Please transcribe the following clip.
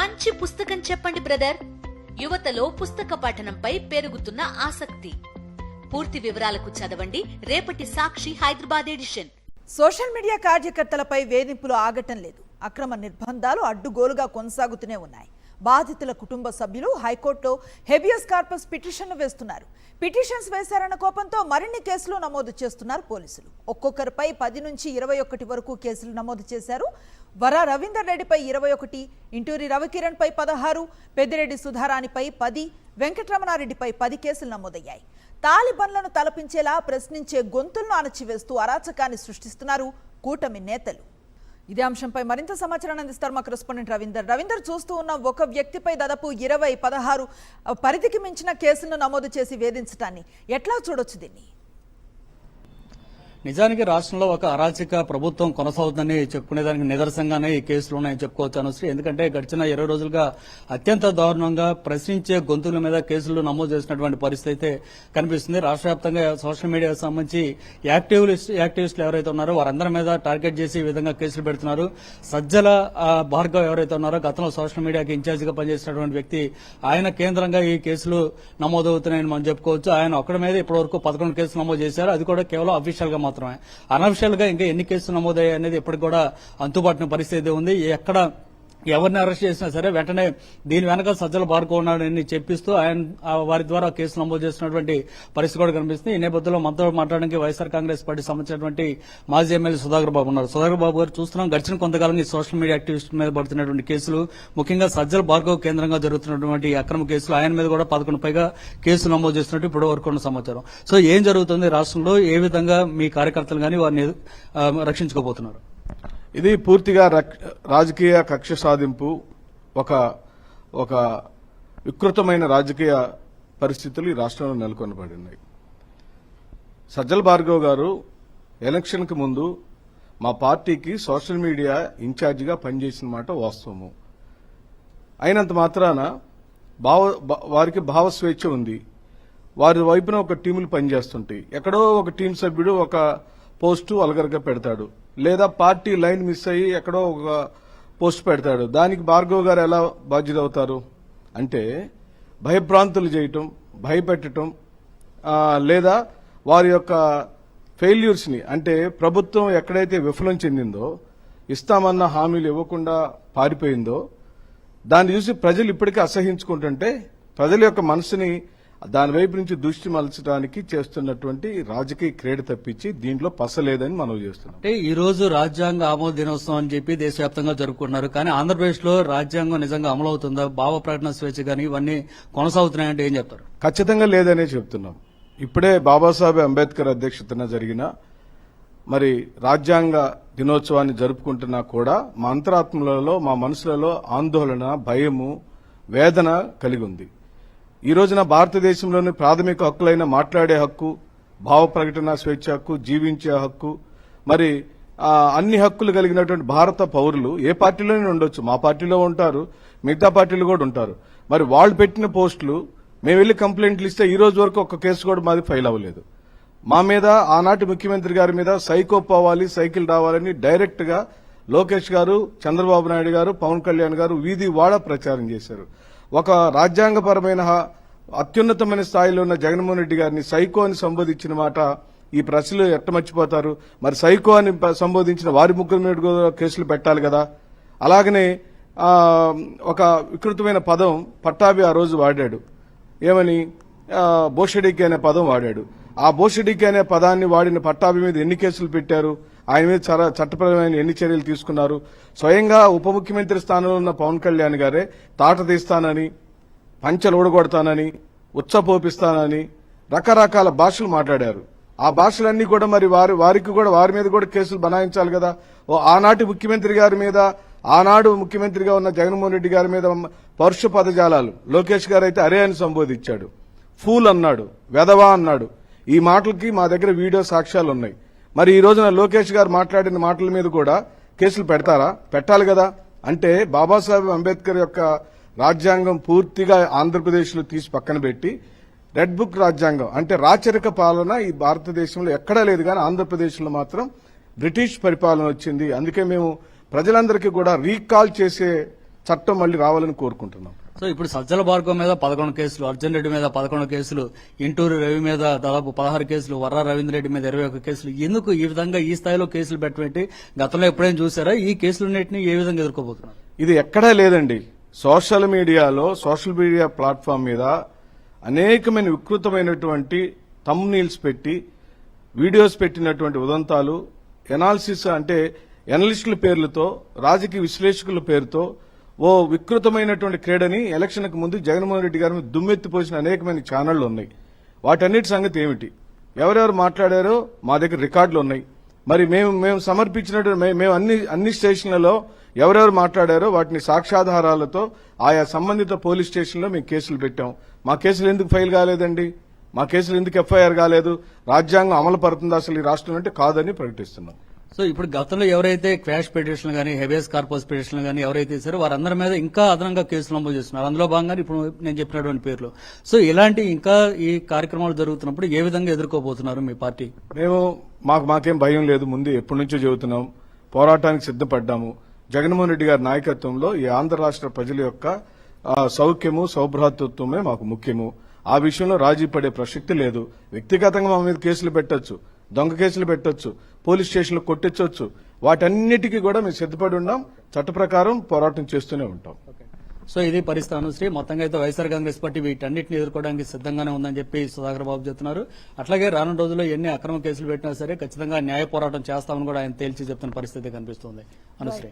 మంచి పుస్తకం చెప్పండి బ్రదర్. యువతలో పుస్తక పఠనంపై పెరుగుతున్న ఆసక్తి. పూర్తి వివరాలకు చదవండి రేపటి Sakshi Hyderabad edition. Social media కార్యకర్తలపై వేధింపులు ఆగటం లేదు. అక్రమ నిర్బంధాలు అడ్డుగోలుగా కొనసాగుతూనే ఉన్నాయి. బాధితుల కుటుంబ సభ్యులు హైకోర్టులో హెబియస్ కార్పస్ పిటిషన్లు వేస్తున్నారు. పిటిషన్స్ వేశారన్న కోపంతో మరిన్ని కేసులు నమోదు చేస్తున్నారు పోలీసులు. ఒక్కొక్కరిపై 10 నుంచి 21 వరకు కేసులు నమోదు చేశారు. వర రవీందర్ రెడ్డిపై 21, ఇంటూరి రవికిరణ్ పై 16, పెద్దిరెడ్డి సుధారాణిపై 10, వెంకటరమణారెడ్డిపై 10 కేసులు నమోదయ్యాయి. తాలిబన్లను తలపించేలా ప్రశ్నించే గొంతులను అణచివేస్తూ అరాచకాన్ని సృష్టిస్తున్నారు కూటమి నేతలు. ఇదే అంశంపై మరింత సమాచారాన్ని అందిస్తారు మా కరెస్పాండెంట్ రవీందర్. చూస్తూ ఉన్న ఒక వ్యక్తిపై దాదాపు 20, 16 పరిధికి మించిన కేసులను నమోదు చేసి వేధించడాన్ని ఎట్లా చూడొచ్చు దీన్ని? నిజానికి రాష్ట్రంలో ఒక అరాచక ప్రభుత్వం కొనసాగుతుందని చెప్పుకునేదానికి నిదర్శనంగానే ఈ కేసులు ఉన్నాయని చెప్పుకోవచ్చు అనుశ్రీ. ఎందుకంటే గడిచిన 20 రోజులుగా అత్యంత దారుణంగా ప్రశ్నించే గొంతుల మీద కేసులు నమోదు చేసినటువంటి పరిస్థితి అయితే కనిపిస్తుంది. రాష్ట్ర వ్యాప్తంగా సోషల్ మీడియాకు సంబంధించి యాక్టివిస్టులు ఎవరైతే ఉన్నారో వారందరి మీద టార్గెట్ చేసి ఈ విధంగా కేసులు పెడుతున్నారు. సజ్జల భార్గవ్ ఎవరైతే ఉన్నారో గతంలో సోషల్ మీడియాకి ఇన్ఛార్జిగా పనిచేసినటువంటి వ్యక్తి, ఆయన కేంద్రంగా ఈ కేసులు నమోదవుతున్నాయని మనం చెప్పుకోవచ్చు. ఆయన ఒక్కడి మీద ఇప్పటివరకు 11 కేసులు నమోదు చేశారు. అది కూడా కేవలం అఫీషియల్ గా మాత్రమే. అనఫిషియల్ గా ఇంకా ఎన్ని కేసులు నమోదయ్యాయి అనేది ఇప్పటికి కూడా అంతుబాటున పరిస్థితి ఉంది. ఎక్కడ ఎవరిని అరెస్ట్ చేసినా సరే వెంటనే దీని వెనక సజ్జల భార్గవ్ ఉన్నాడని చెప్పిస్తూ ఆయన వారి ద్వారా కేసు నమోదు చేసినటువంటి పరిస్థితి కూడా కనిపిస్తుంది. ఈ నేపథ్యంలో మనతో మాట్లాడడానికి వైఎస్ఆర్ కాంగ్రెస్ పార్టీ సంబంధించినటువంటి మాజీ ఎమ్మెల్యే సుధాకర్ బాబు ఉన్నారు. సుధాకర్ బాబు గారు, చూస్తున్నాం గడిచిన కొంతకాలంగా సోషల్ మీడియా యాక్టివిస్ట్ మీద పడుతున్నటువంటి కేసులు, ముఖ్యంగా సజ్జల భార్గవ్ కేంద్రంగా జరుగుతున్నటువంటి అక్రమ కేసులు, ఆయన మీద కూడా 11 పైగా కేసులు నమోదు చేస్తున్నట్టు ఇప్పుడు వరకు ఉన్న సమాచారం. సో ఏం జరుగుతుంది రాష్ట్రంలో, ఏ విధంగా మీ కార్యకర్తలు కానీ వారిని రక్షించుకోబోతున్నారు? ఇది పూర్తిగా రాజకీయ కక్ష సాధింపు, ఒక వికృతమైన రాజకీయ పరిస్థితులు ఈ రాష్ట్రంలో నెలకొనబడి ఉన్నాయి. సజ్జల భార్గవ్ గారు ఎలక్షన్కి ముందు మా పార్టీకి సోషల్ మీడియా ఇన్ఛార్జిగా పనిచేసిన మాట వాస్తవము. అయినంత మాత్రాన వారికి భావస్వేచ్ఛ ఉంది. వారి వైపున ఒక టీములు పనిచేస్తుంటాయి. ఎక్కడో ఒక టీం సభ్యుడు ఒక పోస్టు అలగరగా పెడతాడు, లేదా పార్టీ లైన్ మిస్ అయ్యి ఎక్కడో ఒక పోస్ట్ పెడతాడు. దానికి భార్గవ్ గారు ఎలా బాధ్యత అవుతారు అంటే భయభ్రాంతులు చేయటం, భయపెట్టడం, లేదా వారి యొక్క ఫెయిల్యూర్స్ ని, అంటే ప్రభుత్వం ఎక్కడైతే విఫలం చెందిందో, ఇస్తామన్న హామీలు ఇవ్వకుండా పారిపోయిందో దాన్ని చూసి ప్రజలు ఇప్పటికీ అసహించుకుంటుంటే ప్రజల యొక్క మనసుని దాని వైపు నుంచి దృష్టి మలచడానికి చేస్తున్నటువంటి రాజకీయ క్రీడ తప్పించి దీంట్లో పసలేదని మనం చేస్తున్నాం. అంటే ఈ రోజు రాజ్యాంగ ఆమోద దినోత్సవం అని చెప్పి దేశవ్యాప్తంగా జరుపుకుంటున్నారు. కానీ ఆంధ్రప్రదేశ్ లో రాజ్యాంగం నిజంగా అమలవుతుందా? భావ ప్రకటన స్వేచ్ఛ కానీ ఇవన్నీ కొనసాగుతున్నాయంటే ఏం చెప్తారు? ఖచ్చితంగా లేదనే చెప్తున్నాం. ఇప్పుడే బాబాసాహెబ్ అంబేద్కర్ అధ్యక్షతన జరిగిన రాజ్యాంగ దినోత్సవాన్ని జరుపుకుంటున్నా కూడా మా అంతరాత్మలలో, మా మనసులలో ఆందోళన, భయము, వేదన కలిగి ఉంది. ఈ రోజున భారతదేశంలోని ప్రాథమిక హక్కులైన మాట్లాడే హక్కు, భావ ప్రకటన స్వేచ్ఛ హక్కు, జీవించే హక్కు, అన్ని హక్కులు కలిగినటువంటి భారత పౌరులు ఏ పార్టీలోనే ఉండొచ్చు. మా పార్టీలో ఉంటారు, మిగతా పార్టీలు కూడా ఉంటారు. వాళ్ళు పెట్టిన పోస్టులు మేము వెళ్లి కంప్లైంట్లు ఇస్తే ఈ రోజు వరకు ఒక్క కేసు కూడా మాది ఫైల్ అవ్వలేదు. మా మీద ఆనాటి ముఖ్యమంత్రి గారి మీద సైకో పోవాలి, సైకిల్ రావాలని డైరెక్ట్ గా లోకేష్ గారు, చంద్రబాబు నాయుడు గారు, పవన్ కళ్యాణ్ గారు వీధి వాడ ప్రచారం చేశారు. ఒక రాజ్యాంగపరమైన అత్యున్నతమైన స్థాయిలో ఉన్న జగన్మోహన్ రెడ్డి గారిని సైకో అని సంబోధించిన మాట ఈ ప్రజలు ఎట్ట మర్చిపోతారు? సైకో అని సంబోధించిన వారి ముగ్గురు మీద కేసులు పెట్టాలి కదా. అలాగనే ఒక వికృతమైన పదం పట్టాభి ఆ రోజు వాడాడు. ఏమని? బోషడికి అనే పదం వాడాడు. ఆ బోషడికి అనే పదాన్ని వాడిన పట్టాభి మీద ఎన్ని కేసులు పెట్టారు? ఆయన మీద చట్టపరమైన ఎన్ని చర్యలు తీసుకున్నారు? స్వయంగా ఉప ముఖ్యమంత్రి స్థానంలో ఉన్న పవన్ కళ్యాణ్ గారే తాట తీస్తానని, పంచలు ఊడగొడతానని, ఉచ్చపోపిస్తానని రకరకాల భాషలు మాట్లాడారు. ఆ భాషలన్నీ కూడా వారి మీద కూడా కేసులు బనాయించాలి కదా. ఆనాటి ముఖ్యమంత్రి గారి మీద, ఆనాడు ముఖ్యమంత్రిగా ఉన్న జగన్మోహన్ రెడ్డి గారి మీద పరుష పదజాలాలు, లోకేష్ గారు అయితే అరే అని సంబోధించాడు, ఫూల్ అన్నాడు, వెధవా అన్నాడు. ఈ మాటలకి మా దగ్గర వీడియో సాక్ష్యాలు ఉన్నాయి. ఈ రోజున లోకేష్ గారు మాట్లాడిన మాటల మీద కూడా కేసులు పెడతారా? పెట్టాలి కదా. అంటే బాబాసాహెబ్ అంబేద్కర్ యొక్క రాజ్యాంగం పూర్తిగా ఆంధ్రప్రదేశ్ లో తీసి పక్కన పెట్టి రెడ్ బుక్ రాజ్యాంగం, అంటే రాచరిక పాలన ఈ భారతదేశంలో ఎక్కడా లేదు, కానీ ఆంధ్రప్రదేశ్ లో మాత్రం బ్రిటిష్ పరిపాలన వచ్చింది. అందుకే మేము ప్రజలందరికీ కూడా రీకాల్ చేసే చట్టం మళ్ళీ రావాలని కోరుకుంటున్నాం. సో ఇప్పుడు సజ్జల భార్గవ్ మీద 11 కేసులు, అర్జున్ రెడ్డి మీద 11 కేసులు, ఇంటూరు రవి మీద దాదాపు 16 కేసులు, వర్రా రవీంద్ర రెడ్డి మీద 21 కేసులు. ఎందుకు ఈ విధంగా ఈ స్థాయిలో కేసులు పెట్టబెట్టి గతంలో ఎప్పుడైనా చూసారా? ఈ కేసులన్నింటినీ ఏ విధంగా ఎదుర్కోబోతున్నారు? ఇది ఎక్కడా లేదండి. సోషల్ మీడియా ప్లాట్ఫామ్ మీద అనేకమైన వికృతమైనటువంటి థంబ్నెయిల్స్ పెట్టి వీడియోస్ పెట్టినటువంటి ఉదంతాలు, ఎనాలిసిస్ అంటే ఎనలిస్టుల పేర్లతో, రాజకీయ విశ్లేషకుల పేరుతో ఓ వికృతమైనటువంటి క్రీడని ఎలక్షన్కు ముందు జగన్మోహన్ రెడ్డి గారి మీద దుమ్మెత్తిపోసిన అనేకమైన ఛానళ్లు ఉన్నాయి. వాటన్నిటి సంగతి ఏమిటి? ఎవరెవరు మాట్లాడారో మా దగ్గర రికార్డులు ఉన్నాయి. మరి మేము సమర్పించినట్టు మేము అన్ని స్టేషన్లలో ఎవరెవరు మాట్లాడారో వాటిని సాక్ష్యాధారాలతో ఆయా సంబంధిత పోలీస్ స్టేషన్లో మేము కేసులు పెట్టాం. మా కేసులు ఎందుకు ఫైల్ కాలేదండి? మా కేసులు ఎందుకు ఎఫ్ఐఆర్ కాలేదు? రాజ్యాంగం అమలు పడుతుందా అసలు ఈ రాష్ట్రం అంటే? కాదని ప్రకటిస్తున్నాం. సో ఇప్పుడు గతంలో ఎవరైతే క్వాష్ పిటిషన్లు కానీ, హెబియస్ కార్పస్ పిటిషన్లు కానీ ఎవరైతే ఇస్తారో వారందరి మీద ఇంకా అదనంగా కేసులు నమోదు చేస్తున్నారు. అందులో భాగంగా ఇప్పుడు నేను చెప్పినటువంటి పేర్లు. సో ఇలాంటి ఇంకా ఈ కార్యక్రమాలు జరుగుతున్నప్పుడు ఏ విధంగా ఎదుర్కోబోతున్నారు మీ పార్టీ? మాకేం భయం లేదు. ముందు ఎప్పటి నుంచో చెబుతున్నాం, పోరాటానికి సిద్ధపడ్డాము. జగన్మోహన్ రెడ్డి గారి నాయకత్వంలో ఈ ఆంధ్ర రాష్ట్ర ప్రజల యొక్క సౌఖ్యము, సౌభ్రాతృత్వమే మాకు ముఖ్యము. ఆ విషయంలో రాజీ పడే ప్రసక్తి లేదు. వ్యక్తిగతంగా మా మీద కేసులు పెట్టొచ్చు, దొంగ కేసులు పెట్టొచ్చు, పోలీస్ స్టేషన్లు కొట్టించవచ్చు. వాటన్నిటికీ కూడా మేము సిద్ధపడి ఉన్నాం. చట్ట ప్రకారం పోరాటం చేస్తూనే ఉంటాం. సో ఇది పరిస్థితి అనుశ్రీ. మొత్తంగా అయితే వైఎస్ఆర్ కాంగ్రెస్ పార్టీ వీటన్నిటిని ఎదుర్కోవడానికి సిద్ధంగానే ఉందని చెప్పి సుధాకర్ బాబు చెప్తున్నారు. అట్లాగే రానున్న రోజుల్లో ఎన్ని అక్రమ కేసులు పెట్టినా సరే ఖచ్చితంగా న్యాయ పోరాటం చేస్తామని కూడా ఆయన తేల్చి చెప్తున్న పరిస్థితి కనిపిస్తోంది. అనుశ్రీ.